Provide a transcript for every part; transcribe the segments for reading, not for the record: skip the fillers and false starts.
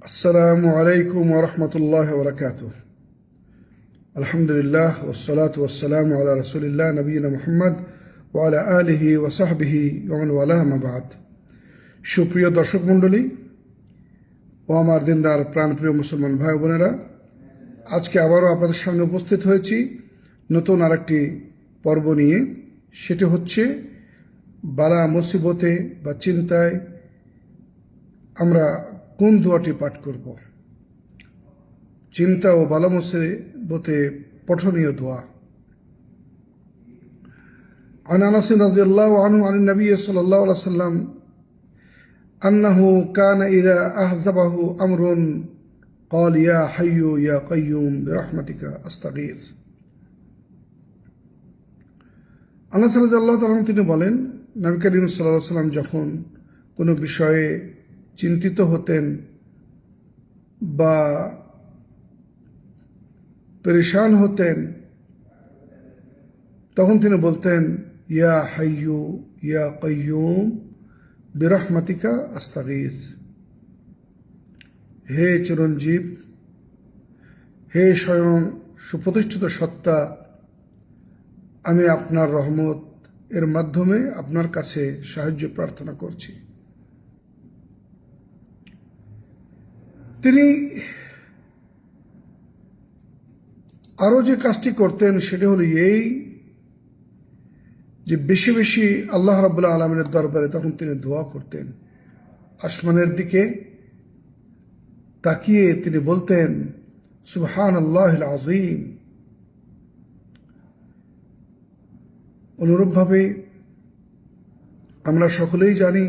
السلام عليكم ورحمة الله وبركاته. الحمد لله والصلاة والسلام على رسول الله نبينا محمد وعلى آله وصحبه ومن والاه ما بعد. সুপ্রিয় দর্শক মণ্ডলী ও আমার দিনদার প্রাণপ্রিয় মুসলমান ভাই বোনেরা, আজকে আবারও আপনাদের সামনে উপস্থিত হয়েছি নতুন আরেকটি পর্ব নিয়ে। সেটি হচ্ছে বালা মুসিবতে বা চিন্তায় আমরা কোন দোয়াটি পাঠ করব। চিন্তা ও বালা মুসিবতে পঠনীয় দোয়া। عن أنس رضي الله عنه عن النبي صلى الله عليه وسلم أنه كان إذا أحزبه أمر قال يا حي يا قيوم برحمتك أستغيث. আনাস রাদিয়াল্লাহু তাআলা তিনি বলেন, নবী করিম সাল্লাল্লাহু আলাইহি ওয়াসাল্লাম যখন কোনো বিষয়ে চিন্তিত হতেন বা পরেশান হতেন, তখন তিনি বলতেন ইয়া হাইয়ু ইয়া কাইয়ুম বিরহমাতিকা আস্তাগীথ। হে চিরঞ্জীব, হে স্বয়ং সুপ্রতিষ্ঠিত সত্তা, আমি আপনার রহমত এর মাধ্যমে আপনার কাছে সাহায্য প্রার্থনা করছি। তিনি আরো যে কাজটি করতেন সেটি হলো এই যে বেশি বেশি আল্লাহ রাব্বুল আলামিনের দরবারে তখন তিনি দোয়া করতেন। আসমানের দিকে তাকিয়ে তিনি বলতেন সুবহানাল্লাহিল আযীম। অনুরূপভাবে আমরা সকলেই জানি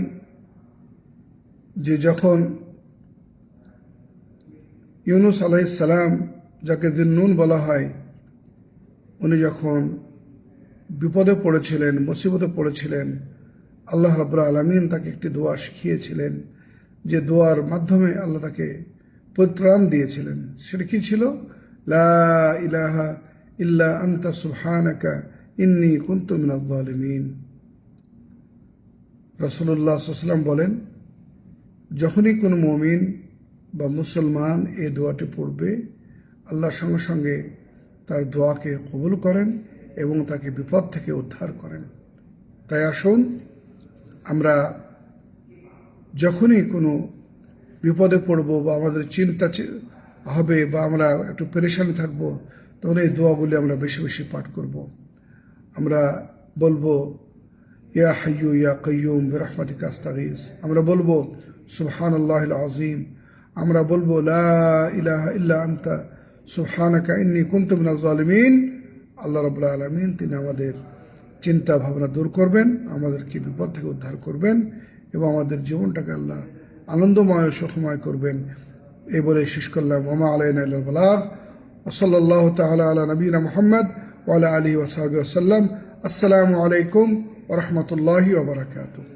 যে যখন ইউনুস আলাইহিস সালাম, যাকে যিন্নুন বলা হয়, উনি যখন বিপদে পড়েছিলেন, মুসিবতে পড়েছিলেন, আল্লাহ রাব্বুল আলামিন তাকে একটি দোয়া শিখিয়েছিলেন, যে দোয়ার মাধ্যমে আল্লাহ তাকে পরিত্রাণ দিয়েছিলেন। সেটা কি ছিল? লা ইলাহা ইল্লা আনতা সুবহানাকা ইন্নী কুনতু মিনাজ জালিমিন। রাসূলুল্লাহ সাল্লাল্লাহু আলাইহি ওয়াসাল্লাম বলেন, যখনই কোনো মুমিন বা মুসলমান এই দোয়াটি পড়বে, আল্লাহর সঙ্গে সঙ্গে তার দোয়াকে কবুল করেন এবং তাকে বিপদ থেকে উদ্ধার করেন। তাই আসুন, আমরা যখনই কোনো বিপদে পড়ব বা আমাদের চিন্তা হবে বা আমরা একটু পেরেশানি থাকবো, তখন এই দোয়াগুলি আমরা বেশি বেশি পাঠ করব। আমরা বলবো ইয়া হাইয়ু ইয়া কাইয়ুম বিরহমাতিকা আস্তাগীথ। আমরা বলবো সুবহানাল্লাহিল আযীম। আমরা বলবো লা ইলাহা ইল্লা আনতা সুবহানাকা ইন্নী কুনতু মিনাজ জালিমিন। আল্লাহ রাব্বুল আলামিন তিনি আমাদের চিন্তা ভাবনা দূর করবেন, আমাদেরকে বিপদ থেকে উদ্ধার করবেন এবং আমাদের জীবনটাকে আল্লাহ আনন্দময় ও সুখময় করবেন। এই বলে শেষ করলাম। ওয়া মা আলাইনা ইল্লাল বালাগ। ওয়া সাল্লাল্লাহু তাআলা আলা নবিয়িনা মুহাম্মদ ওয়া আলা আলিহি ওয়া সাহবিহি ওয়া সাল্লাম। আসসালামু আলাইকুম ওয়া রাহমাতুল্লাহি ওয়া বারাকাতুহু।